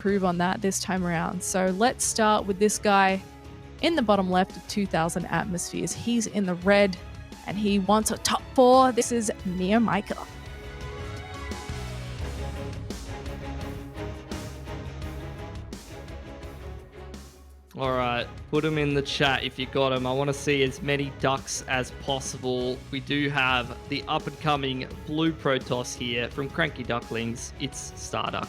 improve on that this time around. So let's start with this guy in the bottom left of 2,000 atmospheres. He's in the red and he wants a top 4. This is MeomaikA. All right, put them in the chat if you got them. I want to see as many ducks as possible. We do have the up-and-coming blue Protoss here from Cranky Ducklings. It's StarDuck.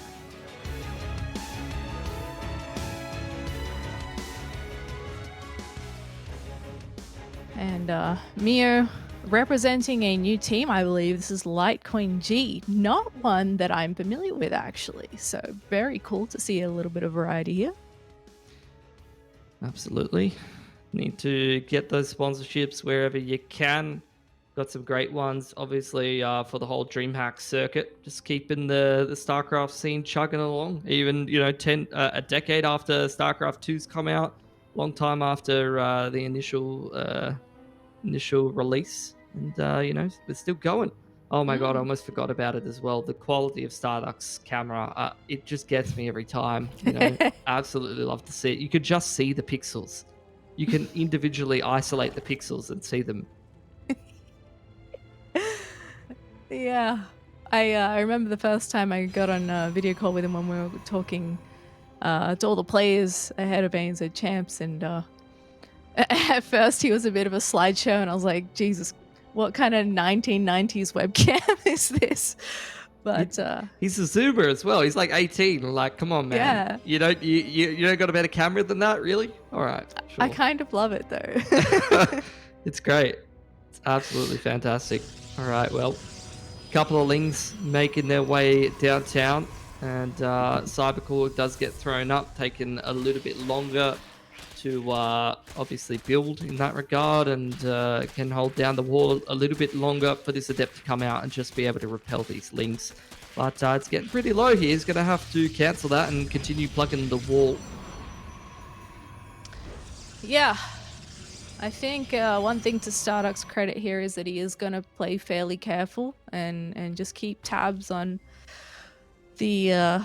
And Meo representing a new team, I believe. This is Litecoin G, not one that I'm familiar with, actually. So very cool to see a little bit of variety here. Absolutely. Need to get those sponsorships wherever you can. Got some great ones, obviously, for the whole DreamHack circuit. Just keeping the StarCraft scene chugging along. Even, you know, a decade after StarCraft 2's come out, long time after the initial release, and you know, we're still going. Oh my god, I almost forgot about it as well. The quality of StarDuck's camera, it just gets me every time. You know, absolutely love to see it. You could just see the pixels. You can individually isolate the pixels and see them. Yeah, I remember the first time I got on a video call with him when we were talking to all the players ahead of ANZ Champs, and at first he was a bit of a slideshow, and I was like, Jesus, what kind of 1990s webcam is this? But he's a zoomer as well. He's like 18. Like, come on, man. Yeah. You don't got a better camera than that, really? All right. Sure. I kind of love it though. It's great. It's absolutely fantastic. All right, well, a couple of Lings making their way downtown, and Cybercore does get thrown up, taking a little bit longer to obviously build in that regard, and can hold down the wall a little bit longer for this Adept to come out and just be able to repel these Lings. But it's getting pretty low here. He's going to have to cancel that and continue plugging the wall. Yeah. I think one thing to StarDuck's credit here is that he is going to play fairly careful and just keep tabs on the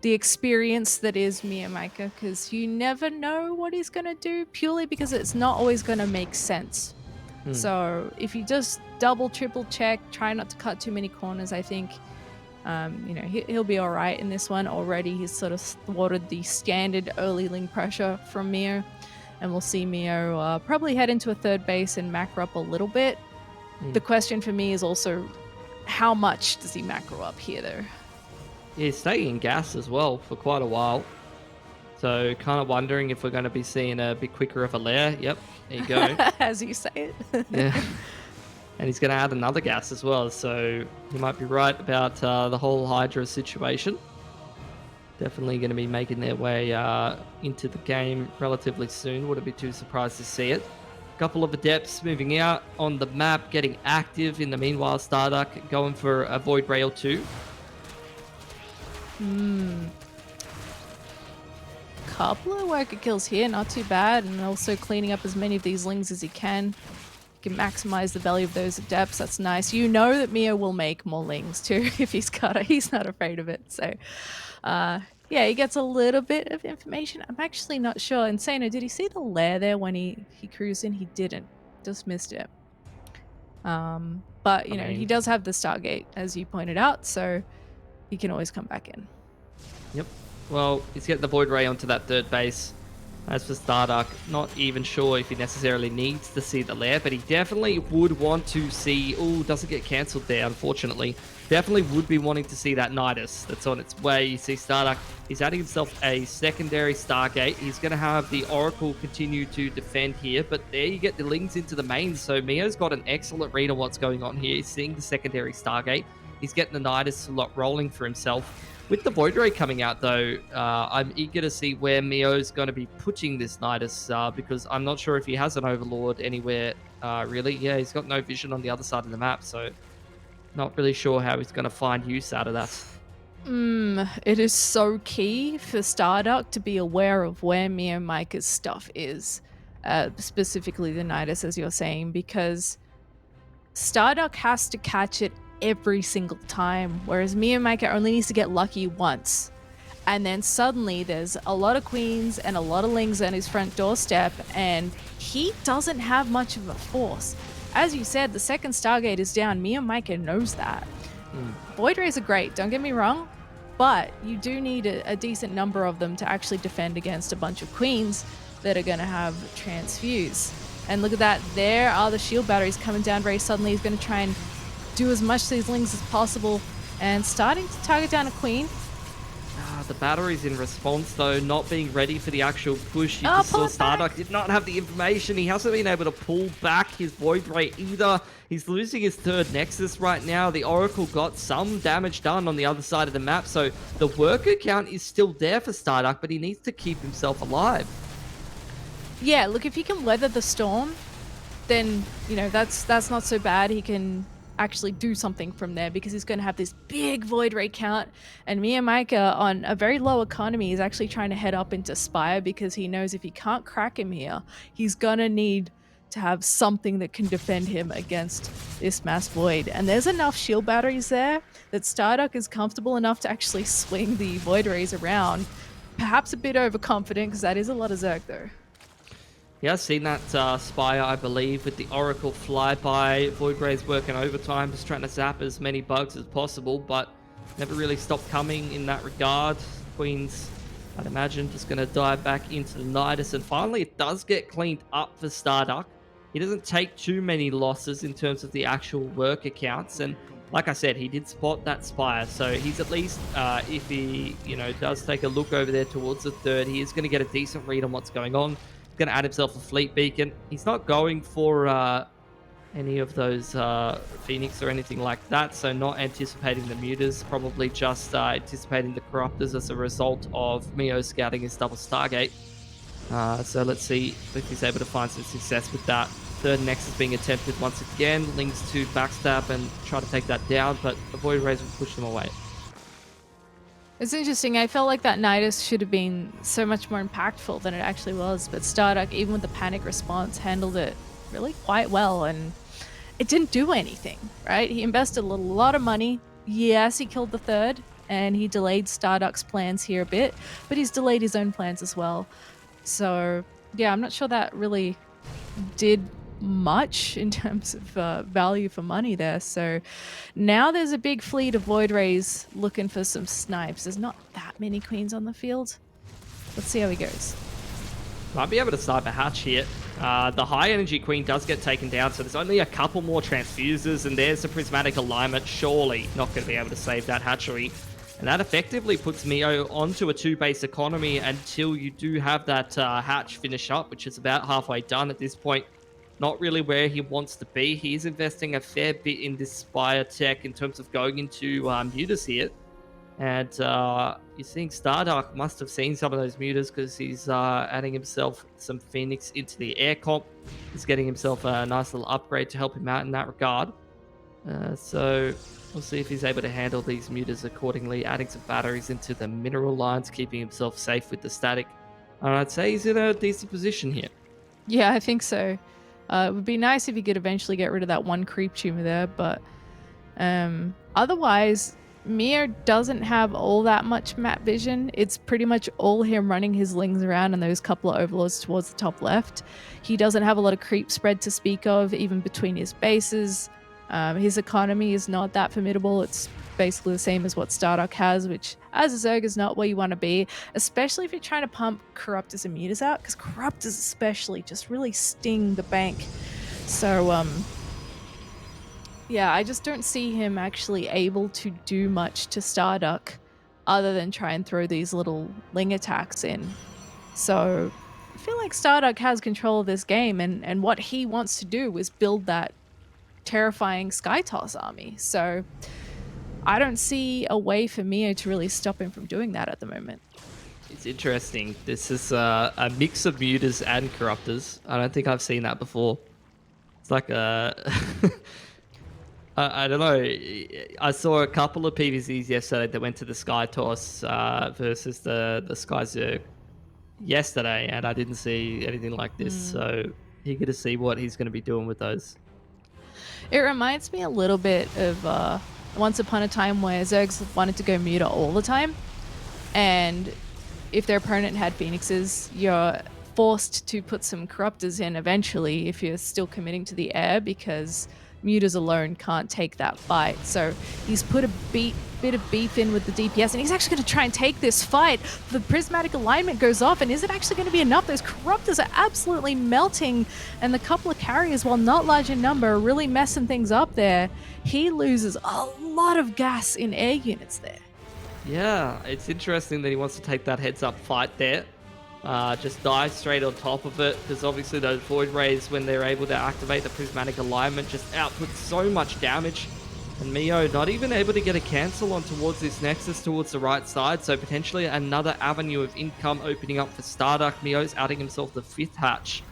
experience that is MeomaikA, because you never know what he's going to do, purely because it's not always going to make sense. So if you just double, triple check, try not to cut too many corners, I think you know, he'll be all right in this one. Already he's sort of thwarted the standard early Ling pressure from Meo, and we'll see Meo probably head into a third base and macro up a little bit. The question for me is also, how much does he macro up here though? Yeah, he's staying in gas as well for quite a while. So kind of wondering if we're going to be seeing a bit quicker of a lair. Yep, there you go. As you say it. Yeah. And he's going to add another gas as well. So he might be right about the whole Hydra situation. Definitely going to be making their way into the game relatively soon. Wouldn't be too surprised to see it. A couple of Adepts moving out on the map, getting active. In the meanwhile, StarDuck going for a Void Rail 2. Couple of worker kills here, not too bad, and also cleaning up as many of these Lings as he can. He can maximize the value of those Adepts. That's nice. You know that Meo will make more Lings too if he's got it. He's not afraid of it. So yeah, he gets a little bit of information. I'm actually not sure. Insano, did he see the lair there when he cruised in? He didn't. Just missed it. But you know, he does have the Stargate, as you pointed out, so he can always come back in. Yep. Well, he's getting the Void Ray onto that third base. As for StarDuck, not even sure if he necessarily needs to see the lair, but he definitely would want to see... Oh, doesn't get cancelled there, unfortunately. Definitely would be wanting to see that Nidus that's on its way. You see StarDuck, he's adding himself a secondary Stargate. He's going to have the Oracle continue to defend here, but there you get the Lings into the main, so Meo's got an excellent read on what's going on here. He's seeing the secondary Stargate. He's getting the Nidus slot rolling for himself. With the Void Ray coming out, though, I'm eager to see where Meo's going to be putting this Nidus, because I'm not sure if he has an Overlord anywhere, really. Yeah, he's got no vision on the other side of the map, so not really sure how he's going to find use out of that. It is so key for StarDuck to be aware of where MeomaikA's stuff is, specifically the Nidus, as you're saying, because StarDuck has to catch it every single time, whereas MeomaikA only needs to get lucky once. And then suddenly there's a lot of queens and a lot of lings on his front doorstep, and he doesn't have much of a force. As you said, the second Stargate is down. MeomaikA knows that. Void Rays are great, don't get me wrong, but you do need a decent number of them to actually defend against a bunch of queens that are going to have transfuse. And look at that, there are the shield batteries coming down very suddenly. He's going to try and do as much to these lings as possible, and starting to target down a queen. The batteries in response, though, not being ready for the actual push. You Oh, just saw pull it back. StarDuck did not have the information. He hasn't been able to pull back his Void Ray either. He's losing his third Nexus right now. The Oracle got some damage done on the other side of the map, so the worker count is still there for StarDuck, but he needs to keep himself alive. Yeah, look, if he can weather the storm, then, you know, that's not so bad. He can actually do something from there because he's going to have this big Void Ray count. And MeomaikA, on a very low economy, is actually trying to head up into Spire because he knows if he can't crack him here, he's going to need to have something that can defend him against this mass void. And there's enough shield batteries there that StarDuck is comfortable enough to actually swing the Void Rays around. Perhaps a bit overconfident because that is a lot of Zerg though. Yeah, I've seen that Spire, I believe, with the Oracle flyby. Void Ray's working overtime, just trying to zap as many bugs as possible, but never really stopped coming in that regard. Queen's, I'd imagine, just going to dive back into the Nidus, and finally it does get cleaned up for StarDuck. He doesn't take too many losses in terms of the actual work accounts, and like I said, he did spot that Spire, so he's at least, if he, does take a look over there towards the third, he is going to get a decent read on what's going on. Going to add himself a fleet beacon. He's not going for any of those Phoenix or anything like that, so not anticipating the mutas, probably just anticipating the corruptors as a result of Meo scouting his double Stargate. So let's see if he's able to find some success with that. Third Nexus being attempted once again. Lings to backstab and try to take that down, but the Void Rays will push them away. It's interesting. I felt like that Nidus should have been so much more impactful than it actually was, but StarDuck, even with the panic response, handled it really quite well, and it didn't do anything, right? He invested a lot of money. Yes, he killed the third, and he delayed StarDuck's plans here a bit, but he's delayed his own plans as well. So, yeah, I'm not sure that really did much in terms of value for money there. So now there's a big fleet of Void Rays looking for some snipes. There's not that many queens on the field. Let's see how he goes. Might be able to snipe a hatch here. The high energy queen does get taken down, so there's only a couple more transfuses, and there's a prismatic alignment. Surely not going to be able to save that hatchery. And that effectively puts Meo onto a 2-base economy until you do have that hatch finish up, which is about halfway done at this point. Not really where he wants to be. He's investing a fair bit in this Spire tech in terms of going into mutas here. And you're seeing StarDuck must have seen some of those mutas because he's adding himself some Phoenix into the air comp. He's getting himself a nice little upgrade to help him out in that regard. So we'll see if he's able to handle these mutas accordingly, adding some batteries into the mineral lines, keeping himself safe with the static. And I'd say he's in a decent position here. Yeah, I think so. It would be nice if he could eventually get rid of that one creep tumor there, but otherwise, Meo doesn't have all that much map vision. It's pretty much all him running his lings around and those couple of overlords towards the top left. He doesn't have a lot of creep spread to speak of, even between his bases. His economy is not that formidable. It's basically the same as what StarDuck has, which as a Zerg is not where you want to be, especially if you're trying to pump Corruptors and Mutas out, because Corruptors especially just really sting the bank. So yeah, I just don't see him actually able to do much to StarDuck other than try and throw these little Ling attacks in. So I feel like StarDuck has control of this game, and what he wants to do is build that terrifying Skytoss army. So I don't see a way for Meo to really stop him from doing that at the moment. It's interesting. This is a mix of mutas and corruptors. I don't think I've seen that before. It's like a... I don't know. I saw a couple of PVZs yesterday that went to the Skytoss versus the Sky Zerg yesterday, and I didn't see anything like this. So eager to see what he's going to be doing with those. It reminds me a little bit of once upon a time where Zergs wanted to go muta all the time. And if their opponent had Phoenixes, you're forced to put some Corruptors in eventually if you're still committing to the air, because Mutas alone can't take that fight. So he's put a bit of beef in with the DPS, and he's actually going to try and take this fight. The prismatic alignment goes off, and is it actually going to be enough? Those Corruptors are absolutely melting, and the couple of carriers, while not large in number, are really messing things up there. He loses a lot of gas in air units there. Yeah, it's interesting that he wants to take that heads-up fight there. Just dive straight on top of it, because obviously those Void Rays, when they're able to activate the Prismatic Alignment, just output so much damage. And Meo not even able to get a cancel on towards this Nexus towards the right side, so potentially another avenue of income opening up for StarDuck. Meo's outing himself the 5th hatch,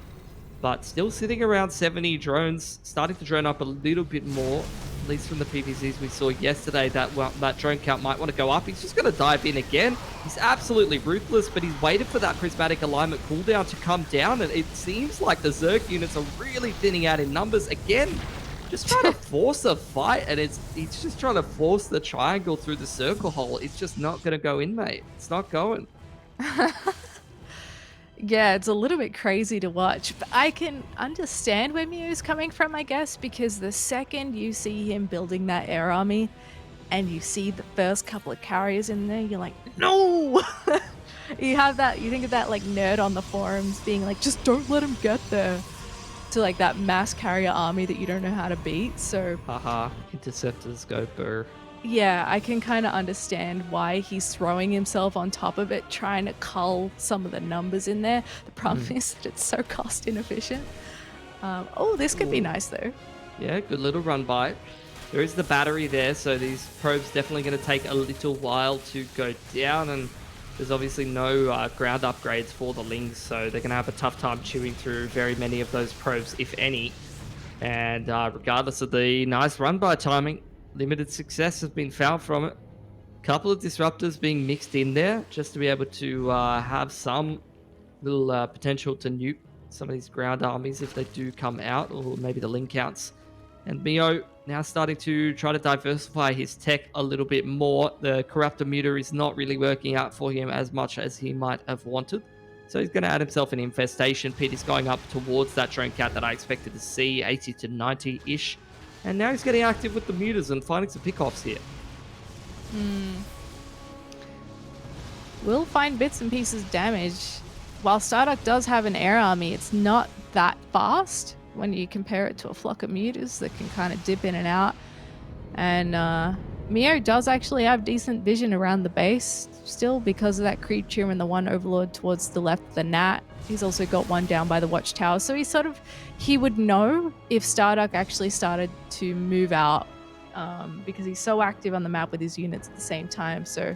but still sitting around 70 drones, starting to drone up a little bit more. At least from the PPCs we saw yesterday, that drone count might want to go up. He's just going to dive in again. He's absolutely ruthless, but he's waited for that Prismatic Alignment cooldown to come down, and it seems like the Zerg units are really thinning out in numbers again. Just trying to force a fight, and he's just trying to force the triangle through the circle hole. It's just not going to go in, mate. It's not going. Yeah, it's a little bit crazy to watch, but I can understand where Mew's coming from, I guess, because the second you see him building that air army and you see the first couple of carriers in there, you're like, no! You think of that like nerd on the forums being like, just don't let him get there, to like that mass carrier army that you don't know how to beat. So haha, interceptors go burr. Yeah, I can kind of understand why he's throwing himself on top of it, trying to cull some of the numbers in there. The problem is that it's so cost inefficient. Oh, this could be nice though. Yeah, good little run by. There is the battery there, so these probes definitely going to take a little while to go down, and there's obviously no ground upgrades for the Lings, so they're going to have a tough time chewing through very many of those probes, if any. And regardless of the nice run by timing, limited success has been found from it. Couple of disruptors being mixed in there just to be able to have some little potential to nuke some of these ground armies if they do come out, or maybe the link counts. And Meo now starting to try to diversify his tech a little bit more. The Corruptor Muta is not really working out for him as much as he might have wanted. So he's going to add himself an infestation. Peter's going up towards that drone count that I expected to see, 80 to 90-ish. And now he's getting active with the mutas and finding some pickoffs here. We'll find bits and pieces damage. While StarDuck does have an air army, it's not that fast when you compare it to a flock of mutas that can kind of dip in and out. And Meo does actually have decent vision around the base still because of that creature and the one overlord towards the left, the Nat. He's also got one down by the watchtower. So he would know if StarDuck actually started to move out because he's so active on the map with his units at the same time. So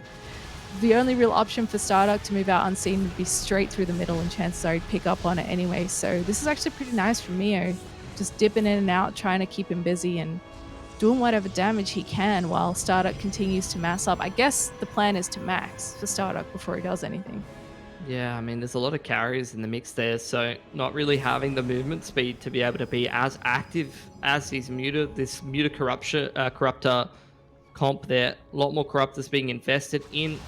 the only real option for StarDuck to move out unseen would be straight through the middle, and chances are he'd pick up on it anyway. So this is actually pretty nice for Meo, just dipping in and out, trying to keep him busy and doing whatever damage he can while StarDuck continues to mass up. I guess the plan is to max for StarDuck before he does anything. Yeah, I mean, there's a lot of carriers in the mix there, so not really having the movement speed to be able to be as active as this Muta Corruptor comp there. A lot more Corruptors being invested in,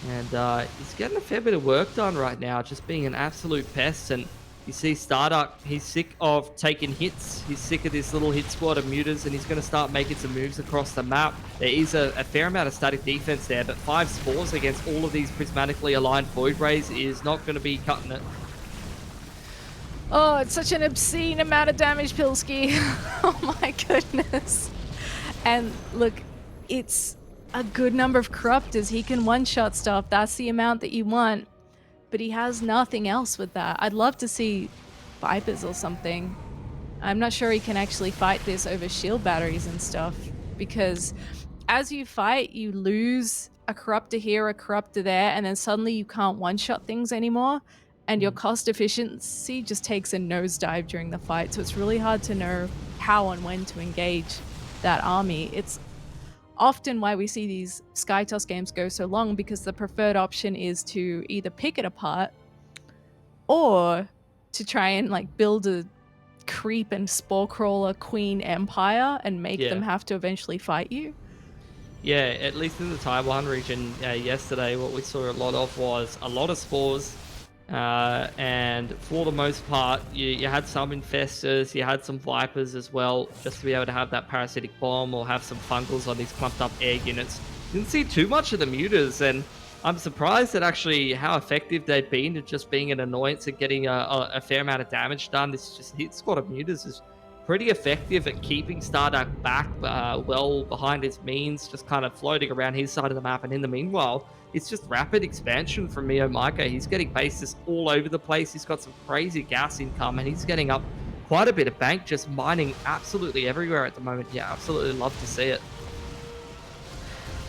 and he's getting a fair bit of work done right now, just being an absolute pest. And you see StarDuck, he's sick of taking hits. He's sick of this little hit squad of mutas, and he's going to start making some moves across the map. There is a fair amount of static defense there, but 5 spores against all of these prismatically aligned Void Rays is not going to be cutting it. Oh, it's such an obscene amount of damage, Pilsky. Oh my goodness. And look, it's a good number of Corruptors. He can one-shot stuff. That's the amount that you want. But he has nothing else with that. I'd love to see Vipers or something. I'm not sure he can actually fight this over shield batteries and stuff, because as you fight, you lose a Corruptor here, a Corruptor there, and then suddenly you can't one-shot things anymore, and your cost efficiency just takes a nosedive during the fight. So it's really hard to know how and when to engage that army. It's often why we see these SkyToss games go so long, because the preferred option is to either pick it apart or to try and like build a creep and spore crawler queen empire and make them have to eventually fight you. Yeah, at least in the Taiwan region yesterday, what we saw a lot of was a lot of spores. And for the most part, you had some infestors, you had some vipers as well, just to be able to have that parasitic bomb or have some fungals on these clumped up air units. Didn't see too much of the mutas, and I'm surprised at actually how effective they've been at just being an annoyance and getting a fair amount of damage done. This just hit squad of mutas is pretty effective at keeping StarDuck back well behind his means, just kind of floating around his side of the map. And in the meanwhile, it's just rapid expansion from MeomaikA. He's getting bases all over the place. He's got some crazy gas income, and he's getting up quite a bit of bank, just mining absolutely everywhere at the moment. Yeah, absolutely love to see it.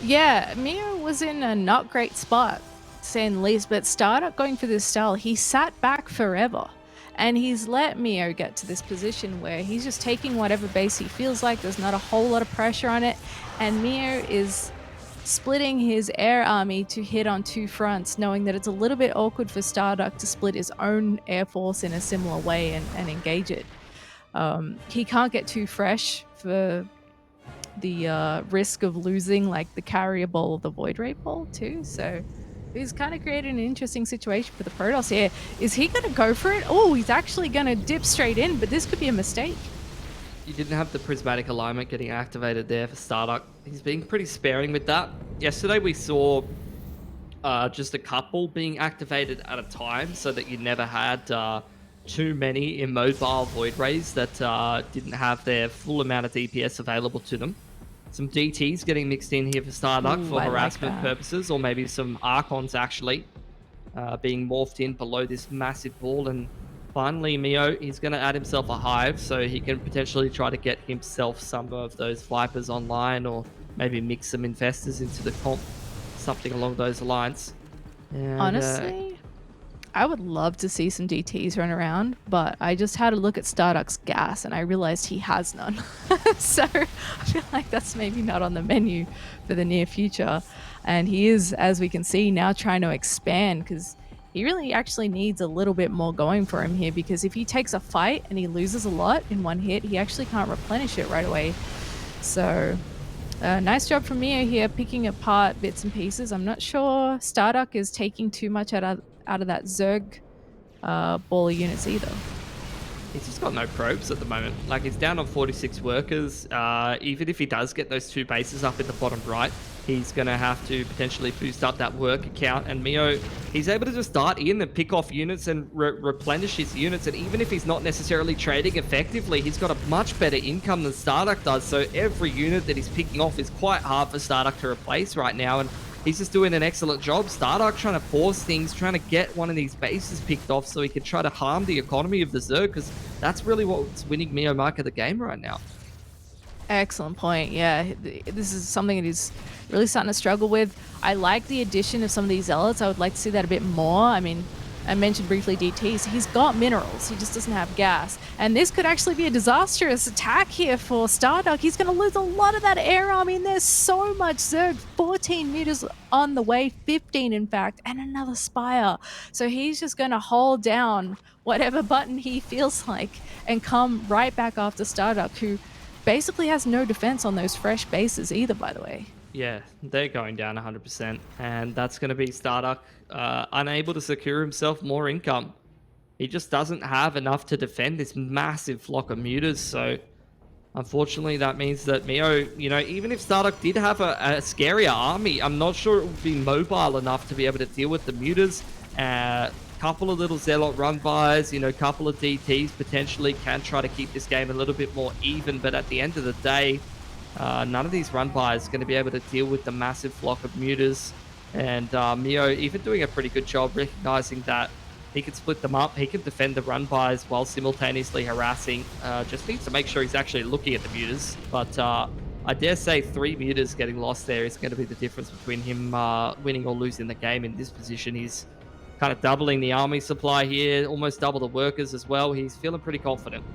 Yeah, Mio was in a not great spot, saying the least, but StarDuck going for this style, he sat back forever. And he's let Mio get to this position where he's just taking whatever base he feels like. There's not a whole lot of pressure on it. And Mio is splitting his air army to hit on two fronts, knowing that it's a little bit awkward for StarDuck to split his own air force in a similar way and engage it. He can't get too fresh for the risk of losing like the carrier ball of the Void Ray ball too. So he's kind of created an interesting situation for the Protoss here. Is he going to go for it? Oh, he's actually going to dip straight in, but this could be a mistake. You didn't have the prismatic alignment getting activated there for StarDuck. He's being pretty sparing with that. Yesterday we saw just a couple being activated at a time, so that you never had too many immobile Void Rays that didn't have their full amount of DPS available to them. Some DTs getting mixed in here for StarDuck for harassment purposes, or maybe some Archons actually being morphed in below this massive ball. And finally, Mio, he's going to add himself a hive, so he can potentially try to get himself some of those Vipers online, or maybe mix some infestors into the comp, something along those lines. And, honestly, I would love to see some DTs run around, but I just had a look at StarDuck's gas and I realized he has none. So I feel like that's maybe not on the menu for the near future. And he is, as we can see, now trying to expand, because he really actually needs a little bit more going for him here, because if he takes a fight and he loses a lot in one hit, he actually can't replenish it right away. So nice job from Mio here, picking apart bits and pieces. I'm not sure StarDuck is taking too much out of that Zerg ball of units either. He's just got no probes at the moment. Like, he's down on 46 workers. Even if he does get those two bases up in the bottom right, he's going to have to potentially boost up that worker count. And Mio, he's able to just dart in and pick off units and replenish his units. And even if he's not necessarily trading effectively, he's got a much better income than StarDuck does. So every unit that he's picking off is quite hard for StarDuck to replace right now. And he's just doing an excellent job. StarDuck trying to force things, trying to get one of these bases picked off so he can try to harm the economy of the Zerg, because that's really what's winning MeomaikA the game right now. Excellent point. Yeah, this is something that he's really starting to struggle with. I like the addition of some of these zealots. I would like to see that a bit more. I mean, I mentioned briefly DTs. He's got minerals. He just doesn't have gas. And this could actually be a disastrous attack here for StarDuck. He's going to lose a lot of that air army, and there's so much Zerg. 14 meters on the way, 15 in fact, and another Spire. So he's just going to hold down whatever button he feels like and come right back after StarDuck, who basically has no defense on those fresh bases either, by the way. Yeah, they're going down 100%, and that's going to be StarDuck unable to secure himself more income. He just doesn't have enough to defend this massive flock of mutas, so unfortunately that means that Mio, you know, even if StarDuck did have a scarier army, I'm not sure it would be mobile enough to be able to deal with the mutas. Couple of little Zealot run-bys, you know, couple of DTs potentially can try to keep this game a little bit more even, but at the end of the day, none of these run-bys are going to be able to deal with the massive flock of mutas. And Mio even doing a pretty good job recognizing that he can split them up, he can defend the run-bys while simultaneously harassing. Just needs to make sure he's actually looking at the mutas. But I dare say 3 mutas getting lost there is going to be the difference between him winning or losing the game in this position. He's kind of doubling the army supply here, almost double the workers as well. He's feeling pretty confident.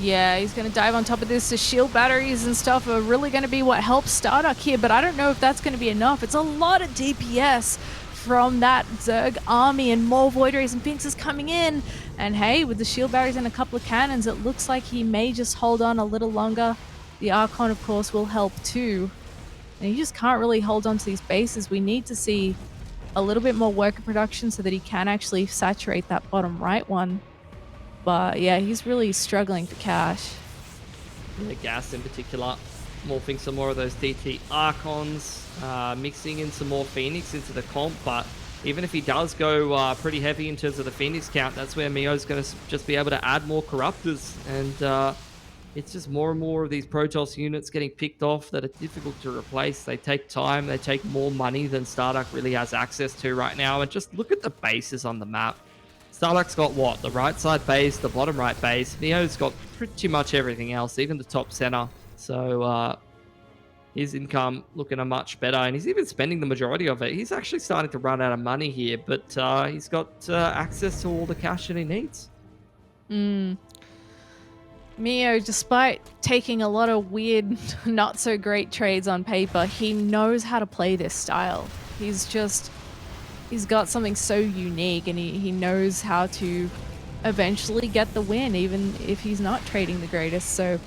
Yeah, he's going to dive on top of this. The shield batteries and stuff are really going to be what helps StarDuck here, but I don't know if that's going to be enough. It's a lot of DPS from that Zerg army, and more Void Rays and Phoenixes coming in. And hey, with the shield batteries and a couple of cannons, it looks like he may just hold on a little longer. The Archon, of course, will help too. And you just can't really hold on to these bases. We need to see a little bit more worker production so that he can actually saturate that bottom right one. But yeah, he's really struggling for cash. Yeah, gas in particular. Morphing some more of those DT Archons, mixing in some more Phoenix into the comp, but even if he does go pretty heavy in terms of the Phoenix count, that's where Meo's going to just be able to add more Corruptors, and it's just more and more of these Protoss units getting picked off that are difficult to replace. They take time, they take more money than StarDuck really has access to right now, and just look at the bases on the map. StarDuck's got what? The right side base, the bottom right base. Meo's got pretty much everything else, even the top center. So his income looking a much better, and he's even spending the majority of it. He's actually starting to run out of money here, but he's got access to all the cash that he needs. Meo, despite taking a lot of weird, not so great trades on paper, he knows how to play this style. He's got something so unique, and he knows how to eventually get the win, even if he's not trading the greatest. So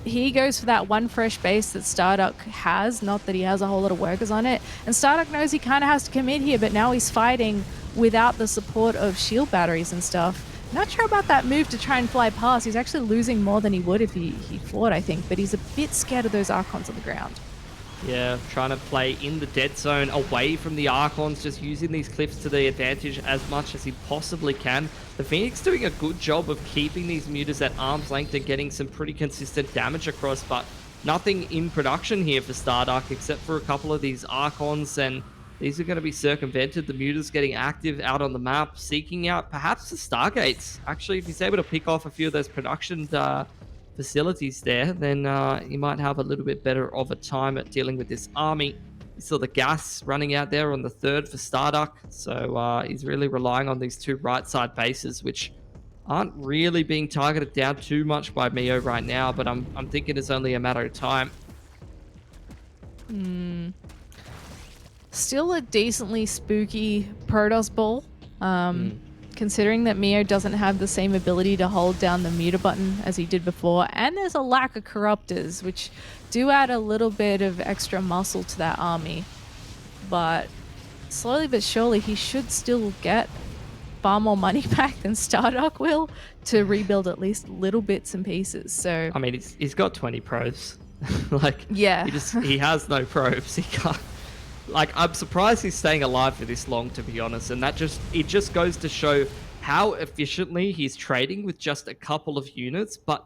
he goes for that one fresh base that StarDuck has, not that he has a whole lot of workers on it. And StarDuck knows he kind of has to commit here, but now he's fighting without the support of shield batteries and stuff. Not sure about that move to try and fly past. He's actually losing more than he would if he fought, I think, but he's a bit scared of those Archons on the ground. Yeah, trying to play in the dead zone away from the Archons, just using these cliffs to the advantage as much as he possibly can. The Phoenix doing a good job of keeping these mutas at arm's length and getting some pretty consistent damage across, but nothing in production here for StarDuck except for a couple of these Archons, and these are going to be circumvented. The mutas getting active out on the map, seeking out perhaps the Stargates. Actually, if he's able to pick off a few of those production facilities there, then he might have a little bit better of a time at dealing with this army. You saw the gas running out there on the third for StarDuck, so he's really relying on these two right side bases, which aren't really being targeted down too much by Meo right now, but I'm thinking it's only a matter of time. Still a decently spooky Protoss ball. Considering that Meo doesn't have the same ability to hold down the muta button as he did before, and there's a lack of Corruptors, which do add a little bit of extra muscle to that army. But slowly but surely, he should still get far more money back than StarDuck will to rebuild at least little bits and pieces. So I mean, he's got 20 probes. Like, yeah, he has no probes. He can't. Like, I'm surprised he's staying alive for this long, to be honest, and it just goes to show how efficiently he's trading with just a couple of units, but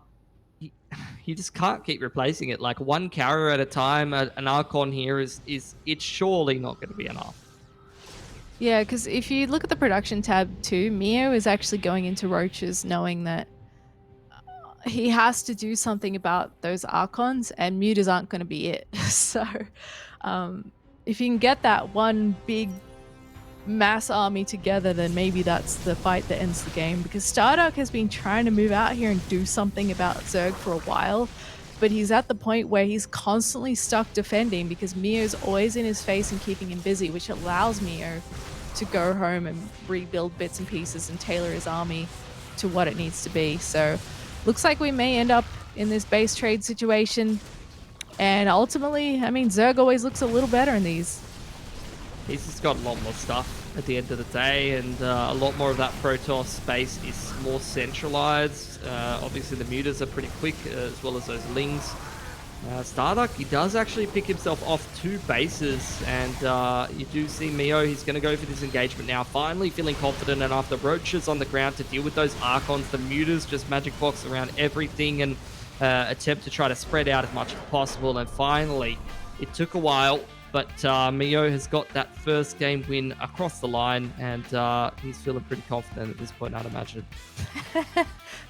he just can't keep replacing it. Like, one carrier at a time, an Archon here it's surely not going to be enough. Yeah, because if you look at the production tab too, Meo is actually going into Roaches knowing that he has to do something about those Archons, and mutas aren't going to be it. So if you can get that one big mass army together, then maybe that's the fight that ends the game. Because StarDuck has been trying to move out here and do something about Zerg for a while, but he's at the point where he's constantly stuck defending because Meo's always in his face and keeping him busy, which allows Meo to go home and rebuild bits and pieces and tailor his army to what it needs to be. So looks like we may end up in this base trade situation. And ultimately, I mean, Zerg always looks a little better in these. He's just got a lot more stuff at the end of the day, and a lot more of that Protoss space is more centralized. Obviously, the mutas are pretty quick, as well as those lings. StarDuck, he does actually pick himself off 2 bases, and you do see Meo, he's going to go for this engagement now, finally feeling confident enough. The Roaches on the ground to deal with those Archons, the mutas just magic box around everything, and attempt to try to spread out as much as possible. And finally, it took a while, but Meo has got that first game win across the line, and he's feeling pretty confident at this point, I'd imagine.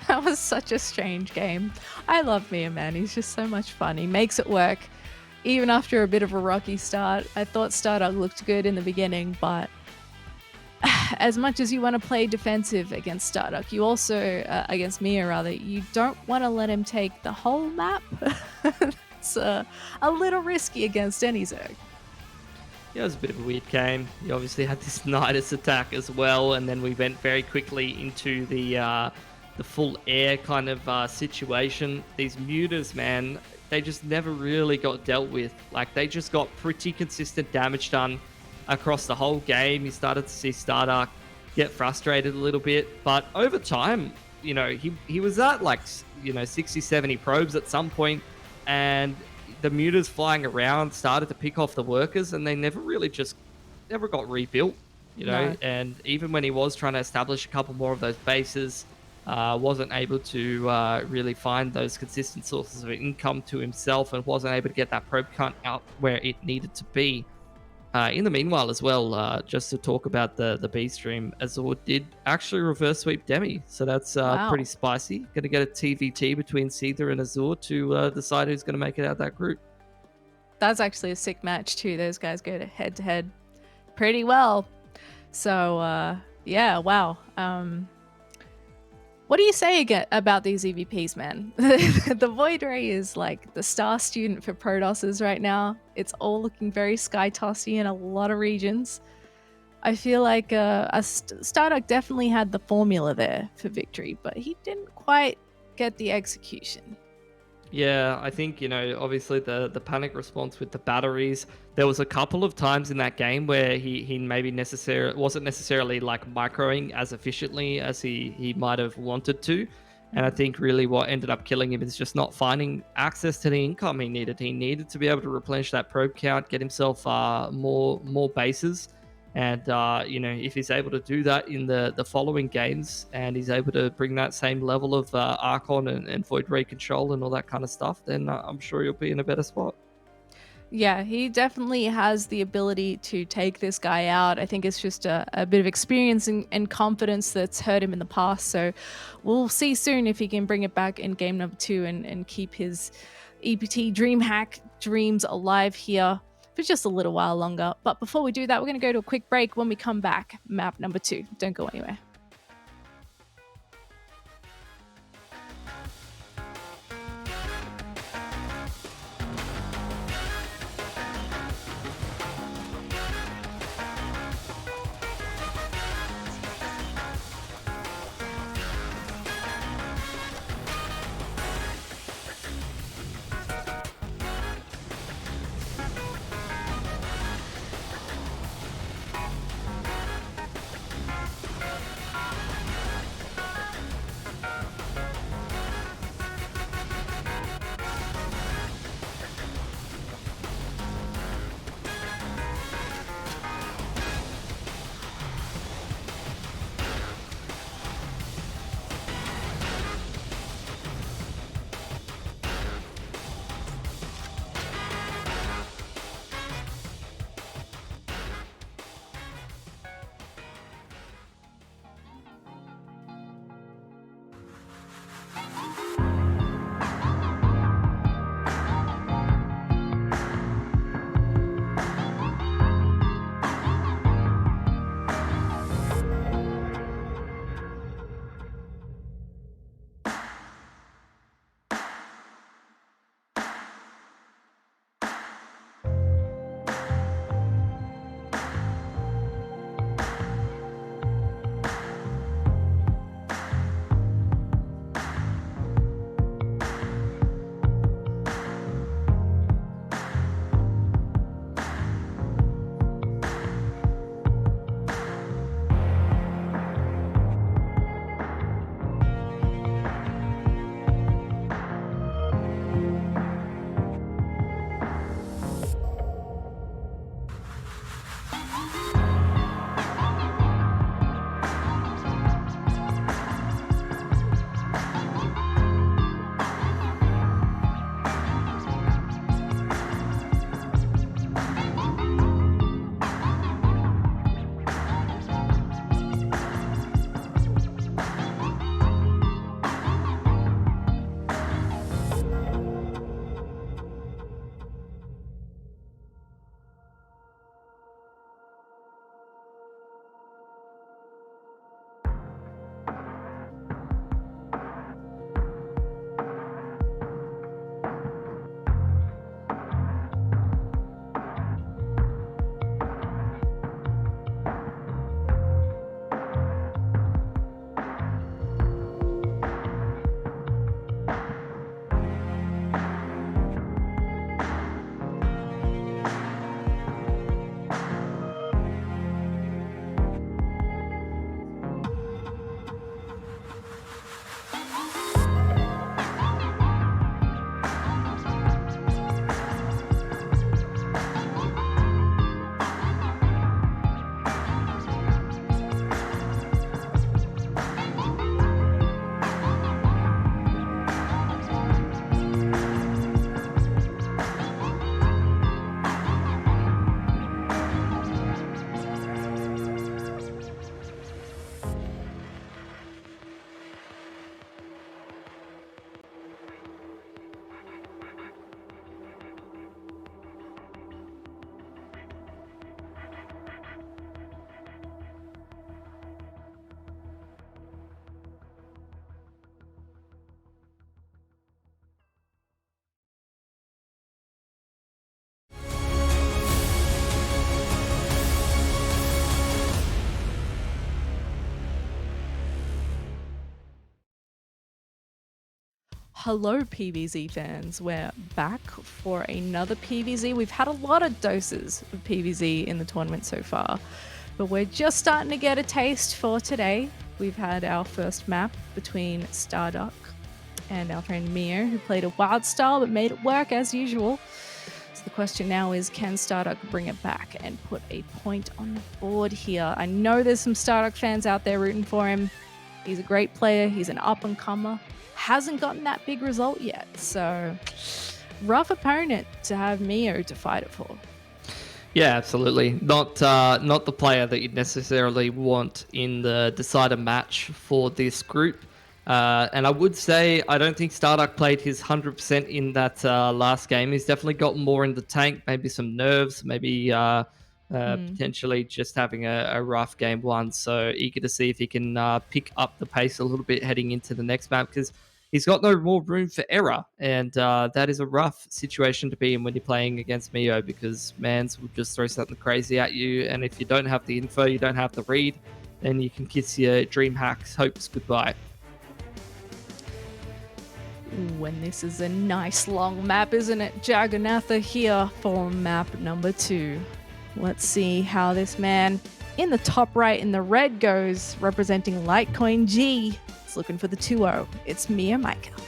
That was such a strange game. I love Meo, man. He's just so much fun. He makes it work, even after a bit of a rocky start. I thought StarDuck looked good in the beginning, but as much as you want to play defensive against StarDuck, you also, against Meo rather, you don't want to let him take the whole map. It's a little risky against any Zerg. Yeah, it was a bit of a weird game. You obviously had this Nidus attack as well, and then we went very quickly into the full air kind of situation. These mutas, man, they just never really got dealt with. Like, they just got pretty consistent damage done across the whole game. You started to see StarDuck get frustrated a little bit, but over time, he was at like 60, 70 probes at some point, and the mutas flying around started to pick off the workers, and they never got rebuilt. No. And even when he was trying to establish a couple more of those bases, wasn't able to really find those consistent sources of income to himself, and wasn't able to get that probe count out where it needed to be. In the meanwhile, as well, just to talk about the B stream, Azor did actually reverse sweep Demi, so that's Wow. pretty spicy. Going to get a TVT between Seether and Azor to decide who's going to make it out of that group. That's actually a sick match too. Those guys go to head pretty well. So yeah, wow. What do you say again about these EVPs, man? The Void Ray is like the star student for Protosses right now. It's all looking very sky tossy in a lot of regions. I feel like StarDuck definitely had the formula there for victory, but he didn't quite get the execution. Yeah, I think, obviously the panic response with the batteries, there was a couple of times in that game where he maybe wasn't necessarily like microing as efficiently as he might have wanted to. And I think really what ended up killing him is just not finding access to the income he needed. He needed to be able to replenish that probe count, get himself more bases. And, if he's able to do that in the following games, and he's able to bring that same level of Archon and Void Ray control and all that kind of stuff, then I'm sure he'll be in a better spot. Yeah, he definitely has the ability to take this guy out. I think it's just a bit of experience and confidence that's hurt him in the past. So we'll see soon if he can bring it back in game number 2 and keep his EPT DreamHack dreams alive here for just a little while longer. But before we do that, we're going to go to a quick break. When we come back, map number 2. Don't go anywhere. Hello, PVZ fans. We're back for another PVZ. We've had a lot of doses of PVZ in the tournament so far, but we're just starting to get a taste for today. We've had our first map between StarDuck and our friend Mio, who played a wild style but made it work as usual. So the question now is, can StarDuck bring it back and put a point on the board here? I know there's some StarDuck fans out there rooting for him. He's a great player. He's an up-and-comer. Hasn't gotten that big result yet. So, rough opponent to have Mio to fight it for. Yeah, absolutely. Not the player that you'd necessarily want in the decider match for this group. And I would say I don't think StarDuck played his 100% in that last game. He's definitely got more in the tank, maybe some nerves, maybe potentially just having a rough game one. So eager to see if he can pick up the pace a little bit heading into the next map, because he's got no more room for error. And that is a rough situation to be in when you're playing against Mio, because Mans will just throw something crazy at you. And if you don't have the info, you don't have the read, then you can kiss your DreamHack's hopes goodbye. Ooh, and this is a nice long map, isn't it? Jagannatha here for map number 2. Let's see how this man in the top right in the red goes, representing Litecoin G. He's looking for the 2-0. It's MeomaikA.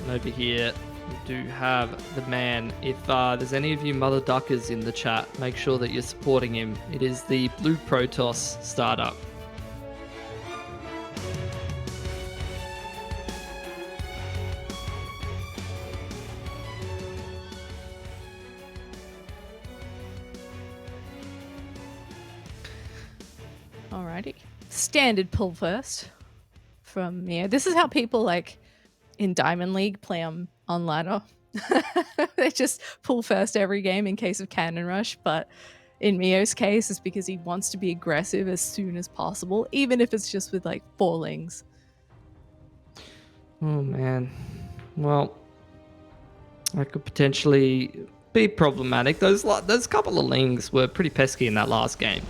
And over here, we do have the man. If there's any of you mother duckers in the chat, make sure that you're supporting him. It is the Blue Protoss startup. Alrighty. Standard pull first from Mio. This is how people like in Diamond League play on ladder. They just pull first every game in case of cannon rush, but in Mio's case, it's because he wants to be aggressive as soon as possible, even if it's just with like 4 lings. Oh man. Well, that could potentially be problematic. Those couple of lings were pretty pesky in that last game.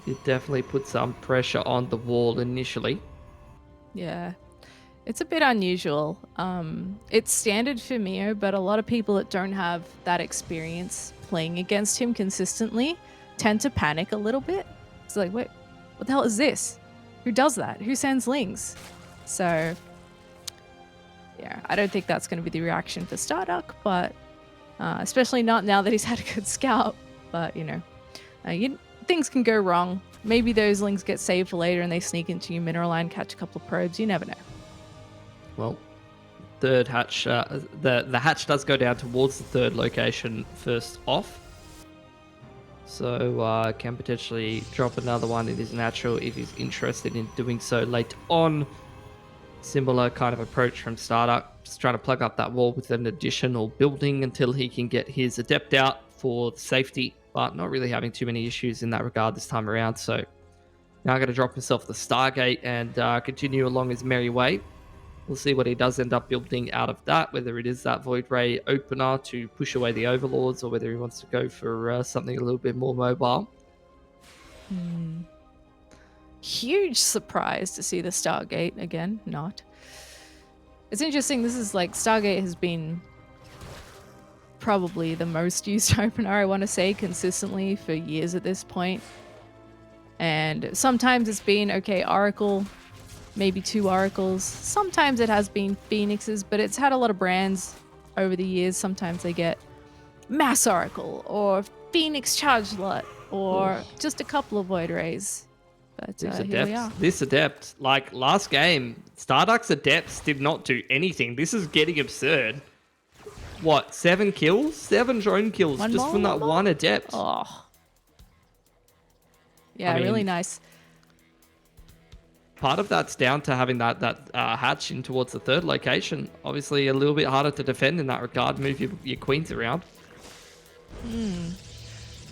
It definitely put some pressure on the wall initially. Yeah. It's a bit unusual. It's standard for Mio, but a lot of people that don't have that experience playing against him consistently tend to panic a little bit. It's like, wait, what the hell is this? Who does that? Who sends lings? So, yeah, I don't think that's going to be the reaction for StarDuck, but especially not now that he's had a good scout. But, things can go wrong. Maybe those lings get saved for later and they sneak into your mineral line, catch a couple of probes. You never know. Well, third hatch, the hatch does go down towards the third location first off. So can potentially drop another one in his natural if he's interested in doing so later on. Similar kind of approach from StarDuck, just trying to plug up that wall with an additional building until he can get his adept out for safety, but not really having too many issues in that regard this time around. So now going to drop himself the Stargate and continue along his merry way. We'll see what he does end up building out of that, whether it is that Void Ray opener to push away the Overlords, or whether he wants to go for something a little bit more mobile. Huge surprise to see the Stargate again. Not. It's interesting. This is like Stargate has been probably the most used opener, I want to say, consistently for years at this point. And sometimes it's been, okay, Oracle, maybe 2 Oracles. Sometimes it has been Phoenixes, but it's had a lot of brands over the years. Sometimes they get Mass Oracle or Phoenix Charge Lot or just a couple of Void Rays. But here we are. This adept, like last game, StarDuck's adepts did not do anything. This is getting absurd. What, 7 kills? 7 drone kills just from that one adept. Oh. Yeah, really nice. Part of that's down to having that hatch in towards the third location. Obviously, a little bit harder to defend in that regard. Move your queens around.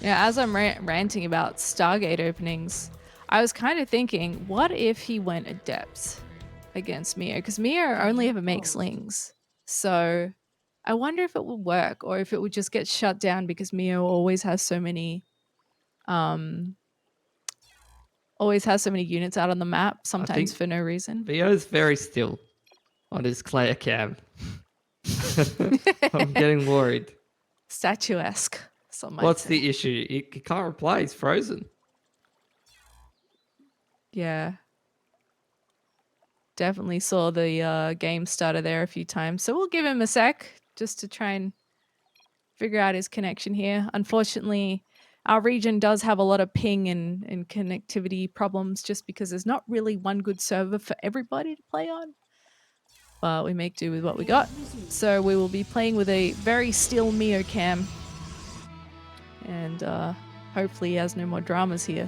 Yeah, as I'm ranting about Stargate openings, I was kind of thinking, what if he went adept against Mio? Because Mio only ever makes lings. So I wonder if it would work, or if it would just get shut down because Mio always has so many Um, always has so many units out on the map, I sometimes think for no reason. Vio's very still on his Claire cam. I'm getting worried. Statuesque, some might What's say. the issue? He can't reply. He's frozen. Yeah. Definitely saw the game stutter there a few times. So we'll give him a sec just to try and figure out his connection here. Unfortunately, our region does have a lot of ping and connectivity problems just because there's not really one good server for everybody to play on. But we make do with what we got. So we will be playing with a very still MeomaikA. And hopefully he has no more dramas here.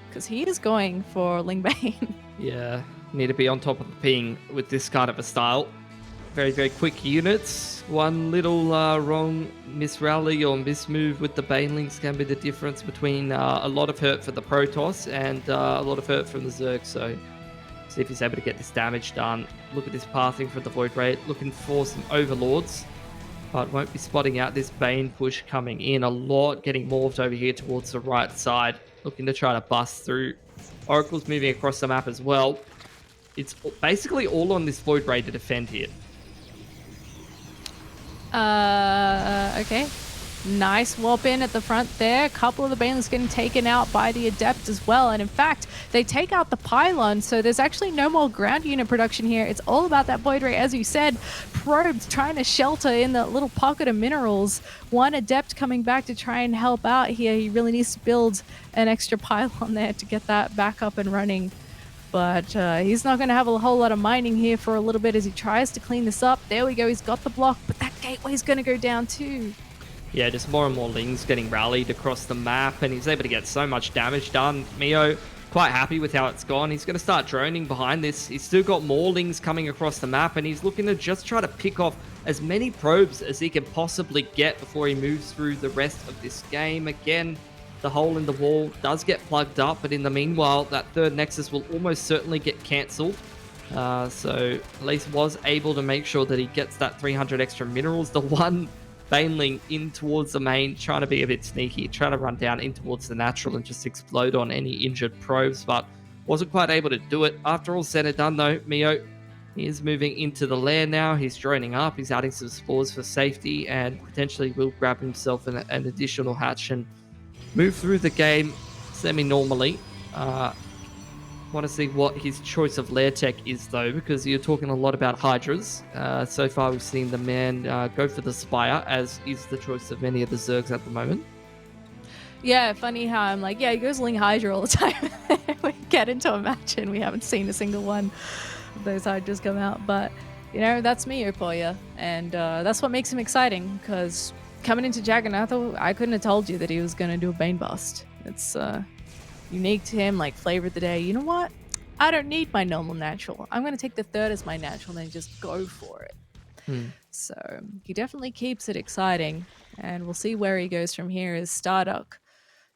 Because he is going for Lingbane. Yeah, need to be on top of the ping with this kind of a style. Very, very quick units. One little wrong misrally or mismove with the Banelings can be the difference between a lot of hurt for the Protoss and a lot of hurt from the Zerg. So see if he's able to get this damage done. Look at this pathing for the Void Ray. Looking for some Overlords, but won't be spotting out this Bane push coming in. A lot getting morphed over here towards the right side. Looking to try to bust through. Oracle's moving across the map as well. It's basically all on this Void Ray to defend here. Okay. Nice warp in at the front there. A couple of the Banelings getting taken out by the Adept as well. And in fact, they take out the pylon, so there's actually no more ground unit production here. It's all about that Void Ray, as you said. Probes trying to shelter in that little pocket of minerals. One Adept coming back to try and help out here. He really needs to build an extra pylon there to get that back up and running. But he's not going to have a whole lot of mining here for a little bit as he tries to clean this up. There we go. He's got the block, but that gateway's going to go down too. Yeah, just more and more Lings getting rallied across the map, and he's able to get so much damage done. Meo quite happy with how it's gone. He's going to start droning behind this. He's still got more Lings coming across the map, and he's looking to just try to pick off as many probes as he can possibly get before he moves through the rest of this game. Again, the hole in the wall does get plugged up, but in the meanwhile, that third Nexus will almost certainly get cancelled. So at least was able to make sure that he gets that 300 extra minerals. The one Baneling in towards the main, trying to be a bit sneaky, trying to run down in towards the natural and just explode on any injured probes, but wasn't quite able to do it. After all said and done though, Meo is moving into the lair now. He's droning up, he's adding some spores for safety, and potentially will grab himself an additional hatch and move through the game semi-normally. Want to see what his choice of lair tech is though, because you're talking a lot about Hydras. So far we've seen the man go for the Spire, as is the choice of many of the Zergs at the moment. Yeah, funny how I'm like, yeah, he goes Ling Hydra all the time. We get into a match and we haven't seen a single one of those Hydras come out. But, you know, that's Meo for you. And that's what makes him exciting, because coming into Jagannatha, I couldn't have told you that he was going to do a Bane Bust. It's unique to him, like flavor of the day. You know what? I don't need my normal natural. I'm going to take the third as my natural and then just go for it. So he definitely keeps it exciting, and we'll see where he goes from here as StarDuck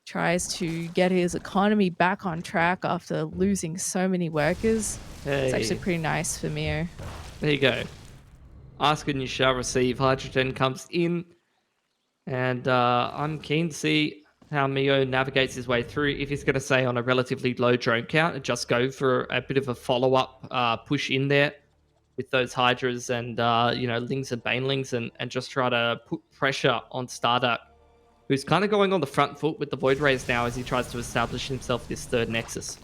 tries to get his economy back on track after losing so many workers. Hey. It's actually pretty nice for Meo. There you go. Ask and you shall receive. Hydrogen comes in, and I'm keen to see how Meo navigates his way through. If he's going to stay on a relatively low drone count and just go for a bit of a follow-up push in there with those Hydras and Lings and Banelings, and just try to put pressure on StarDuck, who's kind of going on the front foot with the Void Rays now as he tries to establish himself this third Nexus.